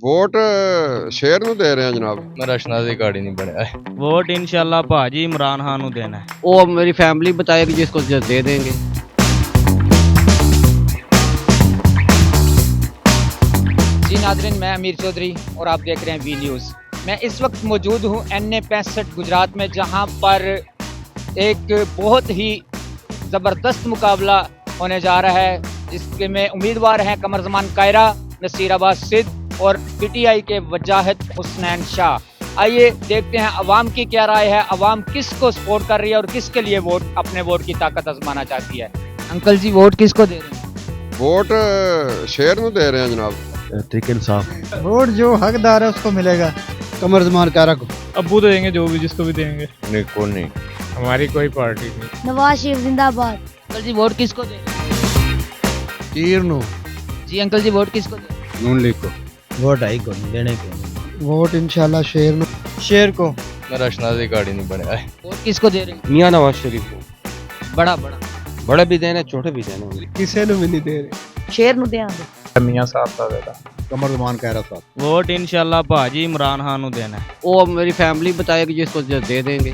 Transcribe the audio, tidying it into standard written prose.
Vote शेर ਨੂੰ ਦੇ ਰਹੇ ਆ ਜਨਾਬ। मेरा शनाजी कार्ड ही नहीं बनया है। वोट इंशाल्लाह भाजी इमरान खान को देना है। वो मेरी फैमिली बताएगी जिसको दे देंगे। जी नाज़रीन, मैं अमीर चौधरी और आप देख रहे हैं वी न्यूज़। मैं इस वक्त मौजूद हूँ NA65 गुजरात में, जहाँ पर एक बहुत ही ज़बरदस्त मुकाबला होने जा रहा है, जिसके में उम्मीदवार हैं कमरजमान कायरा, नसीर अब्बास सिद्ध और PTI के वजाहत हुसनैन शाह। आइए देखते हैं अवाम की क्या राय है, अवाम किसको सपोर्ट कर रही है और किसके लिए अपने वोट की ताकत आजमाना चाहती है। अंकल जी, वोट किसको दे रहे हैं? वोट शेर ਨੂੰ ਦੇ ਰਹੇ ਆ ਜਨਾਬ। तहरीक इंसाफ। वोट जो हकदार है उसको मिलेगा। कमरजमान कायरा को। अब्बू तो देंगे, जो भी जिसको भी देंगे। नहीं को नहीं, हमारी कोई पार्टी नहीं। नवाज शरीफ जिंदाबाद। अंकल जी, वोट किसको दे रहे हैं? तीर नो। जी अंकल जी, वोट किसको दे रहे हैं? नून लीग को। वोट आई को देने के। वोट इंशाल्लाह शेर को। मेरा शनाजी कार्ड ही नहीं बनया है। वोट किसको दे रहे हैं? मियां नवाज शरीफ को। बड़ा बड़े भी देने छोटे भी देने। किसी ने भी नहीं दे रहे। शेर नु देंगे। मियां साहब का बेटा कमरजमान कायरा साहब। वोट इंशाल्लाह भाजी इमरान खान को देना है। वो मेरी फैमिली बताएगी जिसको दे देंगे।